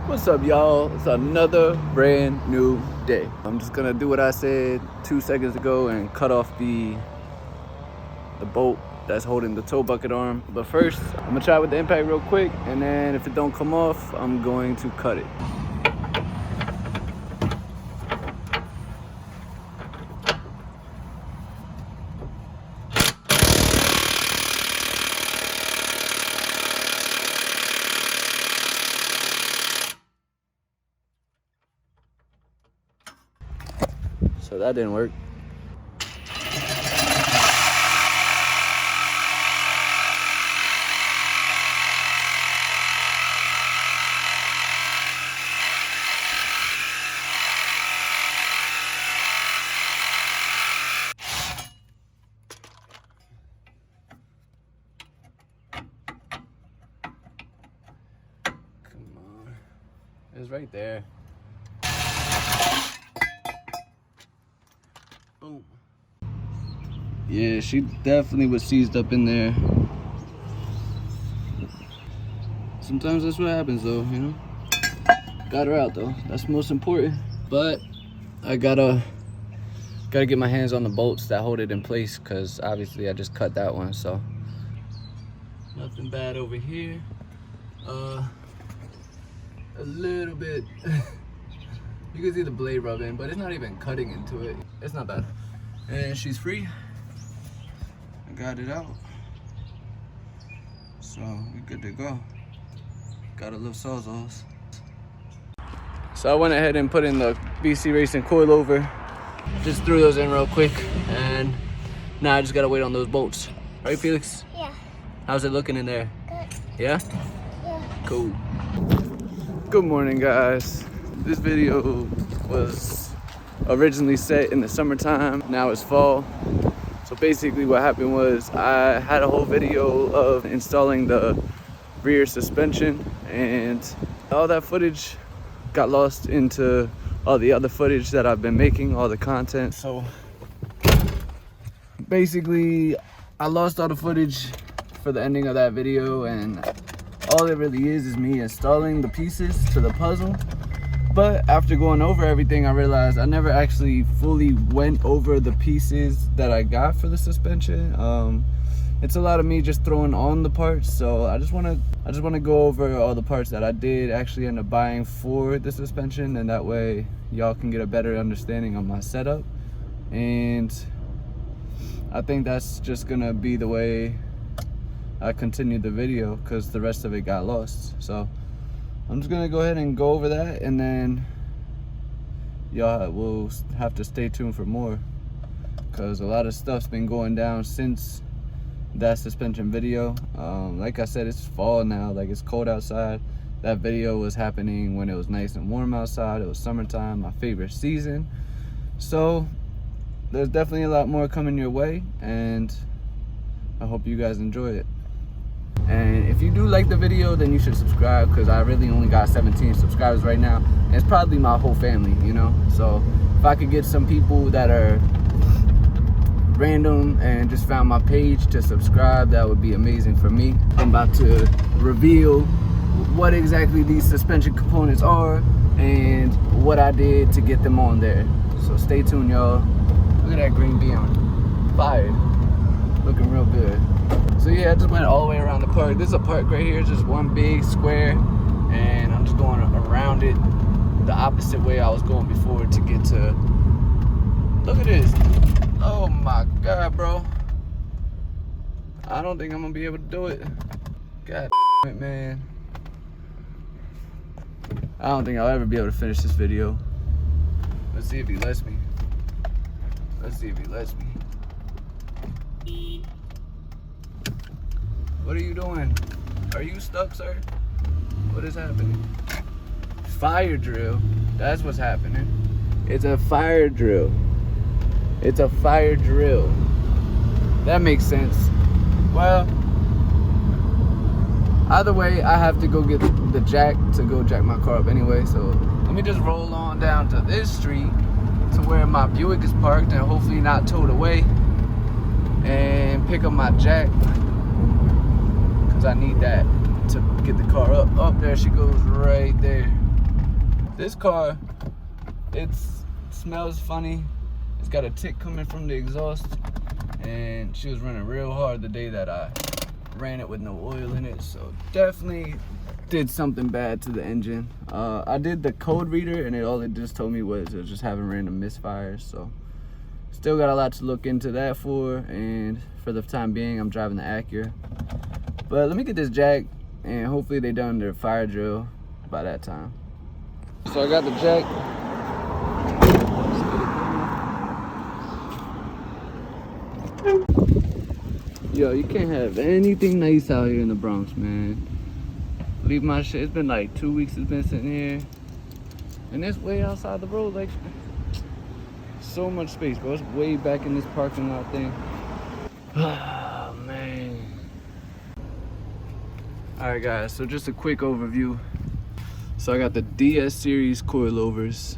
What's up, y'all? It's another brand new day. I'm just gonna do what I said 2 seconds ago and cut off the bolt that's holding the tow bucket arm. But first, I'm gonna try with the impact real quick, and then if it don't come off, I'm going to cut it. So that didn't work. Come on. It's right there. Boom. Yeah, she definitely was seized up in there. Sometimes that's what happens though, you know? Got her out though, that's most important. But I gotta get my hands on the bolts that hold it in place, because obviously I just cut that one, so. Nothing bad over here. A little bit, you can see the blade rubbing, but it's not even cutting into it. It's not bad. And she's free. I got it out. So we're good to go. Gotta love Sawzalls. So I went ahead and put in the BC Racing coilover. Just threw those in real quick, and now I just gotta wait on those bolts. Right, Felix? Yeah. How's it looking in there? Good. Yeah? Yeah. Cool. Good morning, guys. This video was originally set in the summertime. Now it's fall. So basically what happened was I had a whole video of installing the rear suspension, and all that footage got lost into all the other footage that I've been making, all the content. So basically I lost all the footage for the ending of that video, and all it really is me installing the pieces to the puzzle. But after going over everything, I realized I never actually fully went over the pieces that I got for the suspension. It's a lot of me just throwing on the parts, so I just want to go over all the parts that I did actually end up buying for the suspension, and that way y'all can get a better understanding of my setup. And I think that's just gonna be the way I continued the video, because the rest of it got lost. So I'm just gonna go ahead and go over that, and then y'all will have to stay tuned for more, because a lot of stuff's been going down since that suspension video. Like I said, it's fall now, like it's cold outside. That video was happening when it was nice and warm outside. It was summertime, my favorite season. So there's definitely a lot more coming your way, and I hope you guys enjoy it. And if you do like the video, then you should subscribe, because I really only got 17 subscribers right now, and it's probably my whole family, you know? So if I could get some people that are random and just found my page to subscribe, that would be amazing for me. I'm about to reveal what exactly these suspension components are and what I did to get them on there. So stay tuned, y'all. Look at that green bean on fire, looking real good. So yeah, I just went all the way around the park. This is a park right here, just one big square, and I'm just going around it the opposite way I was going before to get to. Look at this. Oh my God, bro. I don't think I'm gonna be able to do it. God damn it, man. I don't think I'll ever be able to finish this video. Let's see if he lets me. Let's see if he lets me. What are you doing? Are you stuck, sir? What is happening? Fire drill. That's what's happening. It's a fire drill. It's a fire drill. That makes sense. Well, either way, I have to go get the jack to go jack my car up anyway. So let me just roll on down to this street to where my Buick is parked and hopefully not towed away, and pick up my jack, because I need that to get the car up. Oh, there she goes right there. this car, it smells funny. It's got a tick coming from the exhaust, and she was running real hard the day that I ran it with no oil in it, so definitely did something bad to the engine. I did the code reader, and all it just told me was it was just having random misfires, so still got a lot to look into that for, and for the time being I'm driving the Acura. But let me get this jack, and hopefully they done their fire drill by that time. So I got the jack. Yo, you can't have anything nice out here in the Bronx, man. Leave my shit. It's been like 2 weeks it's been sitting here. And it's way outside the road, like, so much space, bro. It's way back in this parking lot thing. Oh, man. Alright, guys, so just a quick overview. So I got the DS series coilovers.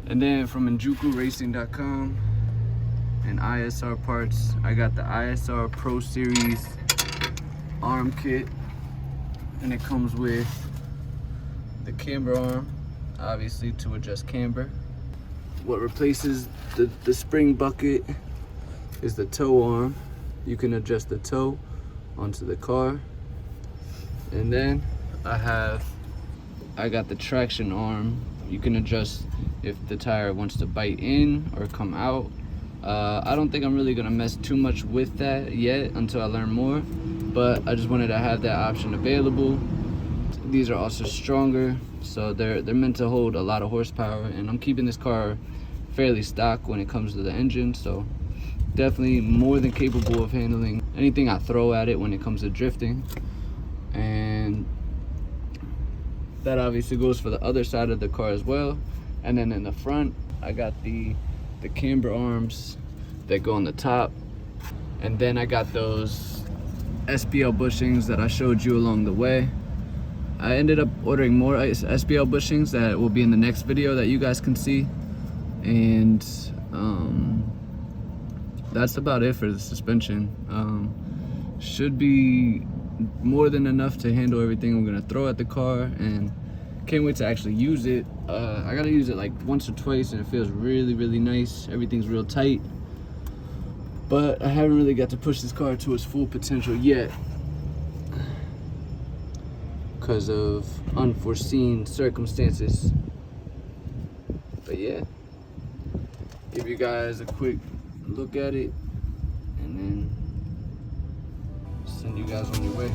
And then from NjukuRacing.com and ISR parts, I got the ISR Pro Series arm kit, and it comes with the camber arm, obviously, to adjust camber. What replaces the spring bucket is the toe arm. You can adjust the toe onto the car. And then I got the traction arm. You can adjust if the tire wants to bite in or come out. I don't think I'm really gonna mess too much with that yet until I learn more, but I just wanted to have that option available. These are also stronger, so they're meant to hold a lot of horsepower, and I'm keeping this car fairly stock when it comes to the engine, so definitely more than capable of handling anything I throw at it when it comes to drifting. And that obviously goes for the other side of the car as well. And then in the front, I got the camber arms that go on the top, and then I got those SPL bushings that I showed you along the way. I ended up ordering more SPL bushings that will be in the next video that you guys can see, and that's about it for the suspension. Should be more than enough to handle everything I'm gonna throw at the car, and can't wait to actually use it. I gotta use it like once or twice, and it feels really, really nice. Everything's real tight, but I haven't really got to push this car to its full potential yet because of unforeseen circumstances. But yeah, give you guys a quick look at it, and then send you guys on your way.